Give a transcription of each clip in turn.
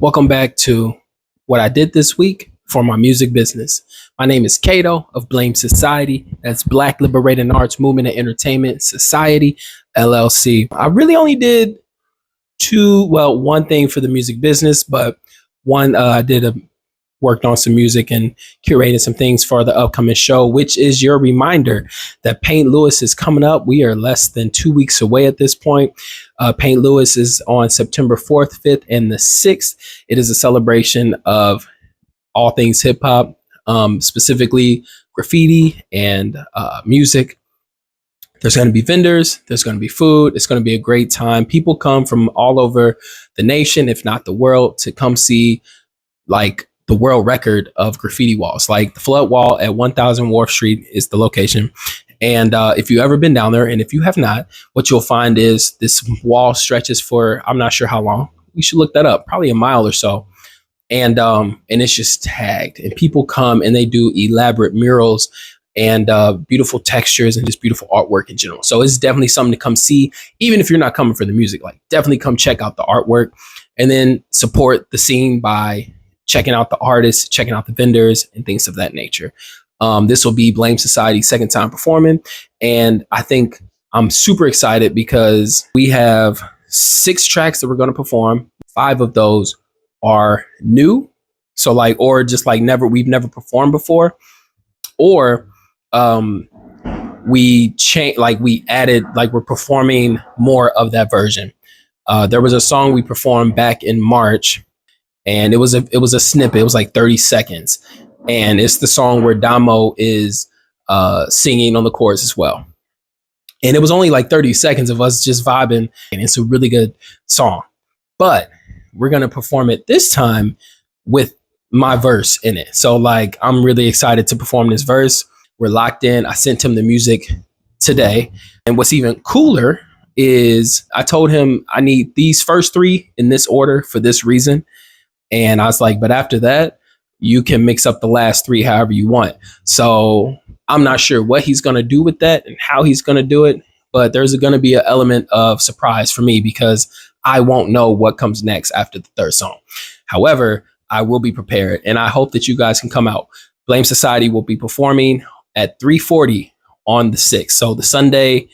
Welcome back to what I did this week for my music business. My name is Cato of B.L.A.M.E. Society. That's Black Liberating Arts Movement and Entertainment Society, LLC. I really only did one thing for the music business, but one I worked on some music and curated some things for the upcoming show, which is your reminder that St.Louis is coming up. We are less than 2 weeks away at this point. St.Louis is on September 4th, 5th, and the 6th. It is a celebration of all things hip hop, specifically graffiti and music. There's going to be vendors, there's going to be food, it's going to be a great time. People come from all over the nation, if not the world, to come see like the world record of graffiti walls. Like the flood wall at 1000 Wharf Street is the location. And if you've ever been down there, and if you have not, what you'll find is this wall stretches for, I'm not sure how long. We should look that up, probably a mile or so. And it's just tagged, and people come and they do elaborate murals and beautiful textures and just beautiful artwork in general. So it's definitely something to come see, even if you're not coming for the music. Like definitely come check out the artwork and then support the scene by checking out the artists, checking out the vendors and things of that nature. This will be B.L.A.M.E. Society's second time performing. And I think I'm super excited because we have 6 tracks that we're going to perform. 5 of those are new. So we've never performed before, or we added, we're performing more of that version. There was a song we performed back in March, and it was a snippet. It was like 30 seconds. And it's the song where Damo is singing on the chorus as well. And it was only like 30 seconds of us just vibing. And it's a really good song. But we're going to perform it this time with my verse in it. So I'm really excited to perform this verse. We're locked in. I sent him the music today. And what's even cooler is I told him I need these first 3 in this order for this reason. And I was like, but after that, you can mix up the last 3 however you want. So I'm not sure what he's going to do with that and how he's going to do it, but there's going to be an element of surprise for me because I won't know what comes next after the 3rd song. However, I will be prepared, and I hope that you guys can come out. B.L.A.M.E. Society will be performing at 3:40 on the 6th. So the Sunday,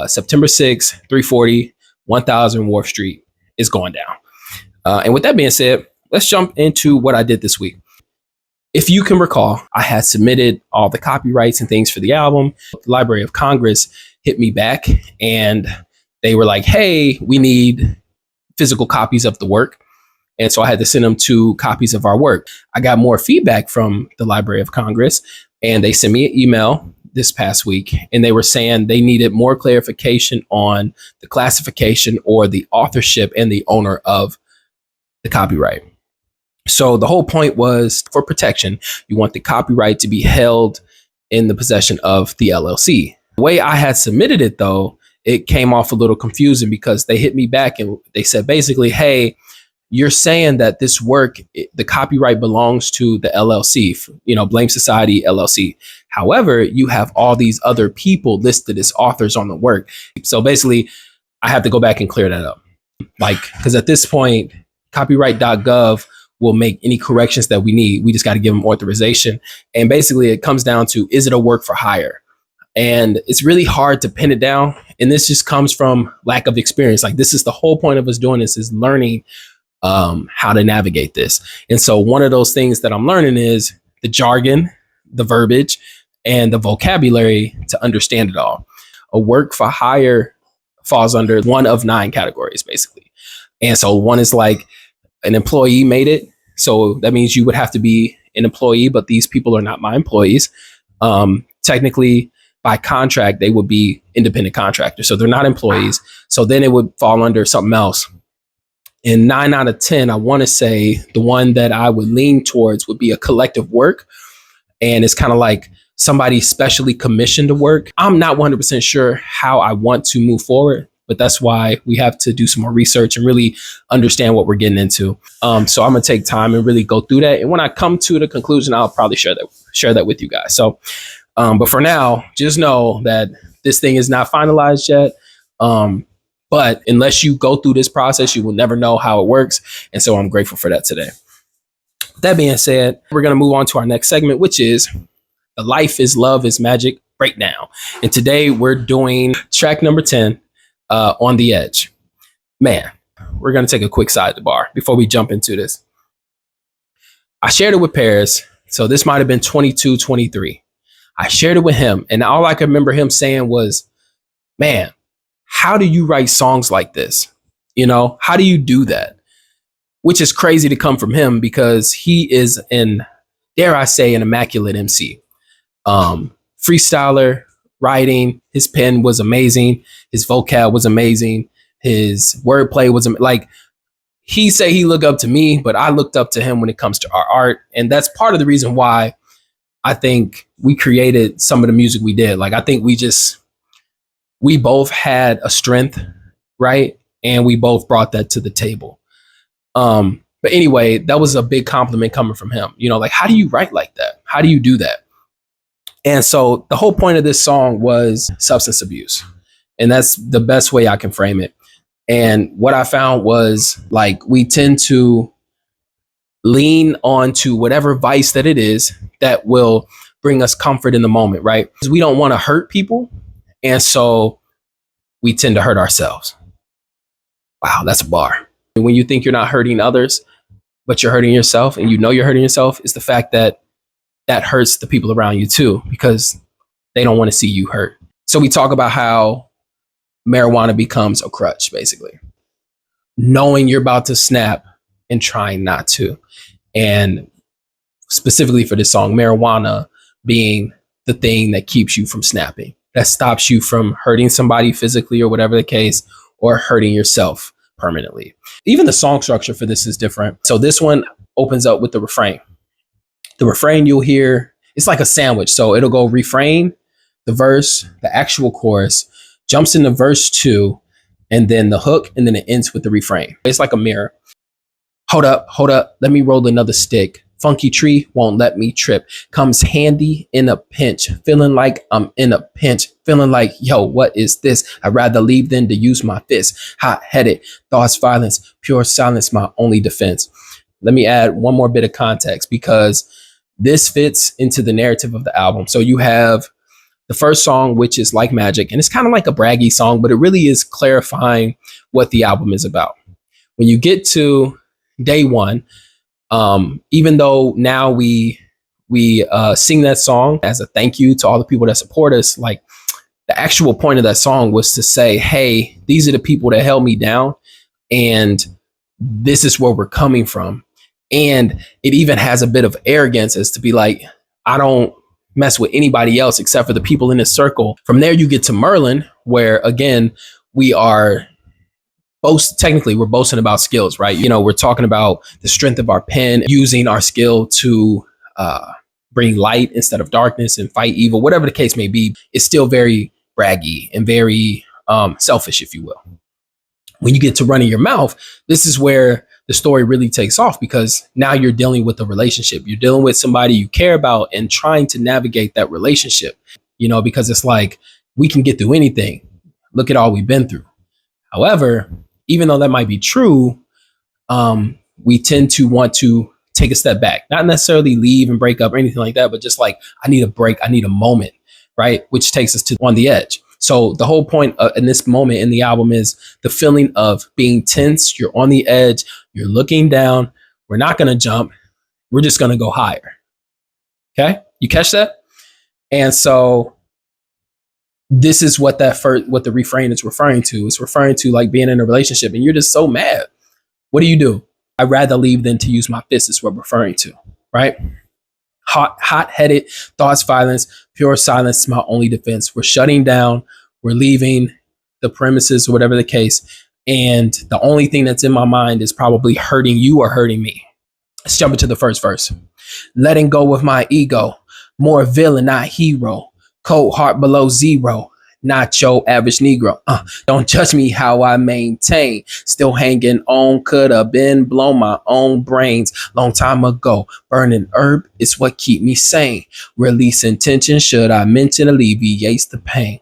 September 6th, 3:40, 1000 Wharf Street is going down. And with that being said, let's jump into what I did this week. If you can recall, I had submitted all the copyrights and things for the album. The Library of Congress hit me back and they were like, hey, we need physical copies of the work. And so I had to send them 2 copies of our work. I got more feedback from the Library of Congress, and they sent me an email this past week, and they were saying they needed more clarification on the classification or the authorship and the owner of the copyright. So the whole point was for protection, you want the copyright to be held in the possession of the LLC. The way I had submitted it, though, it came off a little confusing because they hit me back and they said basically, hey, you're saying that this work, the copyright belongs to the LLC, B.L.A.M.E. Society, LLC. However, you have all these other people listed as authors on the work. So basically, I have to go back and clear that up. Because at this point, copyright.gov will make any corrections that we need. We just got to give them authorization. And basically, it comes down to, is it a work for hire? And it's really hard to pin it down. And this just comes from lack of experience. This is the whole point of us doing this, is learning how to navigate this. And so one of those things that I'm learning is the jargon, the verbiage, and the vocabulary to understand it all. A work for hire falls under one of 9 categories, basically. And so one is like an employee made it. So that means you would have to be an employee, but these people are not my employees. Technically, by contract, they would be independent contractors. So they're not employees. So then it would fall under something else. In 9 out of 10, I want to say the one that I would lean towards would be a collective work. And it's kind of like somebody specially commissioned to work. I'm not 100% sure how I want to move forward, but that's why we have to do some more research and really understand what we're getting into. So I'm going to take time and really go through that. And when I come to the conclusion, I'll probably share that with you guys. So, but for now, just know that this thing is not finalized yet. But unless you go through this process, you will never know how it works. And so I'm grateful for that today. That being said, we're going to move on to our next segment, which is the Life is Love is Magic breakdown. And today we're doing track number 10, On the Edge. Man, we're going to take a quick sidebar before we jump into this. I shared it with Paris. So this might have been 22, 23. I shared it with him. And all I can remember him saying was, man, how do you write songs like this? You know, how do you do that? Which is crazy to come from him because he is dare I say, an immaculate MC. Freestyler, writing, his pen was amazing. His vocab was amazing. His wordplay was like, he say he looked up to me, but I looked up to him when it comes to our art. And that's part of the reason why I think we created some of the music we did. Like, I think we both had a strength, right? And we both brought that to the table. But anyway, that was a big compliment coming from him. You know, like, how do you write like that? How do you do that? And so the whole point of this song was substance abuse. And that's the best way I can frame it. And what I found was, like, we tend to lean on to whatever vice that it is that will bring us comfort in the moment, right? Because we don't want to hurt people. And so we tend to hurt ourselves. Wow, that's a bar. And when you think you're not hurting others, but you're hurting yourself, and you know you're hurting yourself, is the fact that that hurts the people around you too, because they don't want to see you hurt. So we talk about how marijuana becomes a crutch, basically. Knowing you're about to snap and trying not to. And specifically for this song, marijuana being the thing that keeps you from snapping, that stops you from hurting somebody physically or whatever the case, or hurting yourself permanently. Even the song structure for this is different. So this one opens up with the refrain. The refrain you'll hear, it's like a sandwich. So it'll go refrain, the verse, the actual chorus, jumps into verse 2, and then the hook, and then it ends with the refrain. It's like a mirror. Hold up, let me roll another stick. Funky tree won't let me trip. Comes handy in a pinch. Feeling like I'm in a pinch. Feeling like, yo, what is this? I'd rather leave than to use my fist. Hot-headed, thoughts, violence, pure silence, my only defense. Let me add one more bit of context, because this fits into the narrative of the album. So you have the first song, which is Like Magic, and it's kind of like a braggy song, but it really is clarifying what the album is about. When you get to day one, even though now we sing that song as a thank you to all the people that support us, like, the actual point of that song was to say, hey, these are the people that held me down, and this is where we're coming from. And it even has a bit of arrogance as to be like, I don't mess with anybody else except for the people in this circle. From there, you get to Merlin, where again, we are technically we're boasting about skills, right? You know, we're talking about the strength of our pen, using our skill to bring light instead of darkness and fight evil, whatever the case may be. It's still very braggy and very selfish, if you will. When you get to Running Your Mouth, this is where the story really takes off, because now you're dealing with a relationship. You're dealing with somebody you care about and trying to navigate that relationship, you know, because it's like, we can get through anything. Look at all we've been through. However, even though that might be true, we tend to want to take a step back, not necessarily leave and break up or anything like that, but just like, I need a break. I need a moment, right? Which takes us to On the Edge. So the whole point in this moment in the album is the feeling of being tense. You're on the edge. You're looking down. We're not going to jump. We're just going to go higher. Okay. You catch that? And so this is what what the refrain is referring to. It's referring to like being in a relationship and you're just so mad. What do? I'd rather leave than to use my fist is what we're referring to, right? Hot-headed, thoughts, violence, pure silence, my only defense. We're shutting down. We're leaving the premises or whatever the case. And the only thing that's in my mind is probably hurting you or hurting me. Let's jump into the first verse. Letting go of my ego. More villain, not hero. Cold heart below zero. Not your average Negro. Don't judge me how I maintain. Still hanging on, could have been blown my own brains long time ago. Burning herb is what keep me sane. Releasing tension, should I mention, alleviates the pain.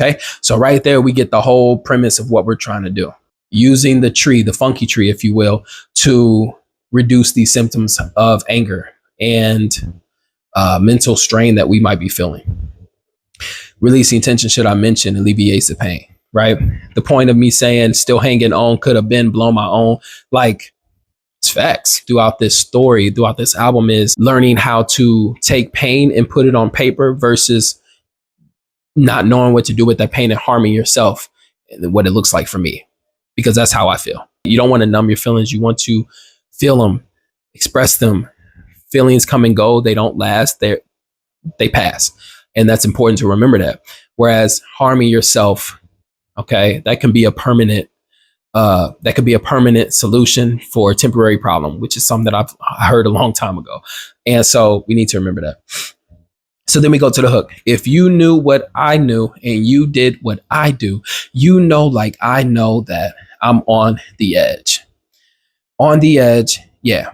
Okay. So right there, we get the whole premise of what we're trying to do. Using the tree, the funky tree, if you will, to reduce these symptoms of anger and mental strain that we might be feeling. Releasing tension, should I mention, alleviates the pain, right? The point of me saying still hanging on, could have been blown my own, like, it's facts throughout this story, throughout this album, is learning how to take pain and put it on paper versus not knowing what to do with that pain and harming yourself, and what it looks like for me, because that's how I feel. You don't want to numb your feelings. You want to feel them, express them. Feelings come and go. They don't last. They pass. And that's important to remember that. Whereas harming yourself, okay, that can be a permanent solution for a temporary problem, which is something that I've heard a long time ago. And so we need to remember that. So then we go to the hook. If you knew what I knew and you did what I do, you know, like I know that I'm on the edge. On the edge, yeah.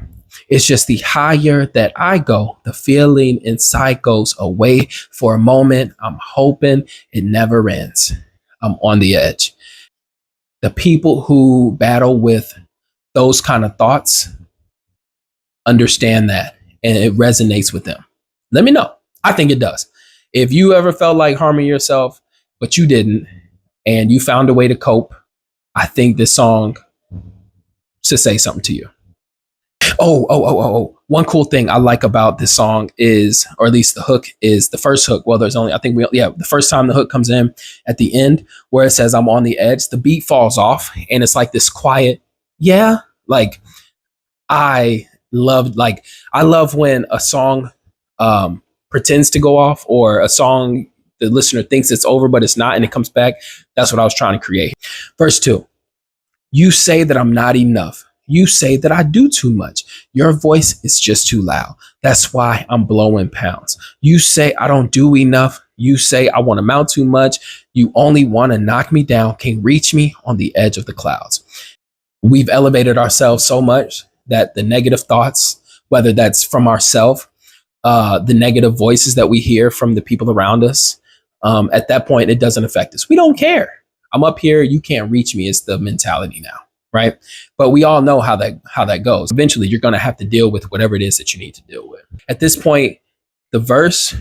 It's just the higher that I go, the feeling inside goes away for a moment. I'm hoping it never ends. I'm on the edge. The people who battle with those kind of thoughts understand that, and it resonates with them. Let me know. I think it does. If you ever felt like harming yourself, but you didn't, and you found a way to cope, I think this song should say something to you. Oh. One cool thing I like about this song is, or at least the hook, is the first hook. Well, there's only, I think the first time the hook comes in at the end where it says I'm on the edge, the beat falls off and it's like this quiet, yeah. Like I love when a song pretends to go off, or a song the listener thinks it's over, but it's not, and it comes back. That's what I was trying to create. Verse 2. You say that I'm not enough. You say that I do too much. Your voice is just too loud. That's why I'm blowing pounds. You say I don't do enough. You say I want to mount too much. You only want to knock me down, can't reach me on the edge of the clouds. We've elevated ourselves so much that the negative thoughts, whether that's from ourselves, the negative voices that we hear from the people around us, at that point, it doesn't affect us. We don't care. I'm up here. You can't reach me. It's the mentality now. Right. But we all know how that goes. Eventually, you're going to have to deal with whatever it is that you need to deal with. At this point, the verse,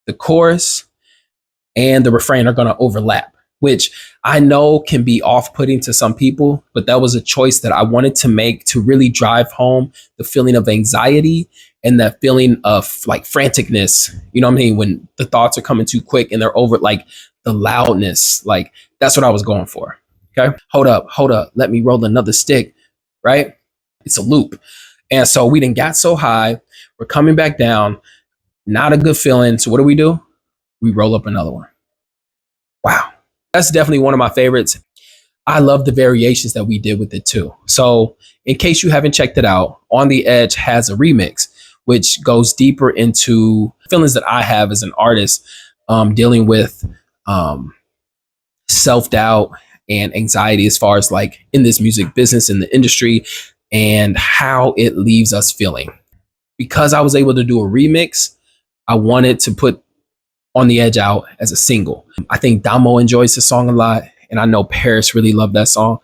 the chorus, and the refrain are going to overlap, which I know can be off-putting to some people, but that was a choice that I wanted to make to really drive home the feeling of anxiety and that feeling of like franticness. You know what I mean? When the thoughts are coming too quick and they're over, like the loudness, like that's what I was going for. Okay. Hold up. Let me roll another stick. Right. It's a loop. And so we didn't got so high. We're coming back down. Not a good feeling. So what do? We roll up another one. Wow. That's definitely one of my favorites. I love the variations that we did with it too. So in case you haven't checked it out, On the Edge has a remix, which goes deeper into feelings that I have as an artist, dealing with self-doubt and anxiety as far as like in this music business, in the industry, and how it leaves us feeling. Because I was able to do a remix, I wanted to put On the Edge out as a single. I think Damo enjoys the song a lot, and I know Paris really loved that song.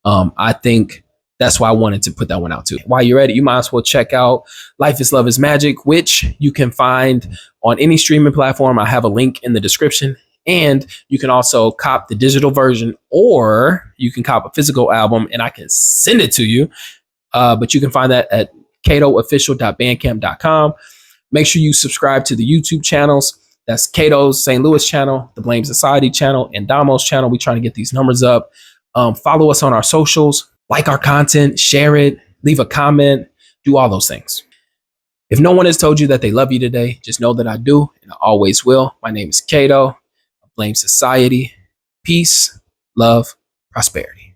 I think that's why I wanted to put that one out too. While you're at it, you might as well check out Life is Love is Magic, which you can find on any streaming platform. I have a link in the description. And you can also cop the digital version, or you can cop a physical album and I can send it to you. But you can find that at catoofficial.bandcamp.com. Make sure you subscribe to the YouTube channels. That's Cato's St. Louis channel, the B.L.A.M.E. Society channel, and Damo's channel. We're trying to get these numbers up. Follow us on our socials, like our content, share it, leave a comment, do all those things. If no one has told you that they love you today, just know that I do, and I always will. My name is Cato. B.L.A.M.E. Society. Peace, love, prosperity.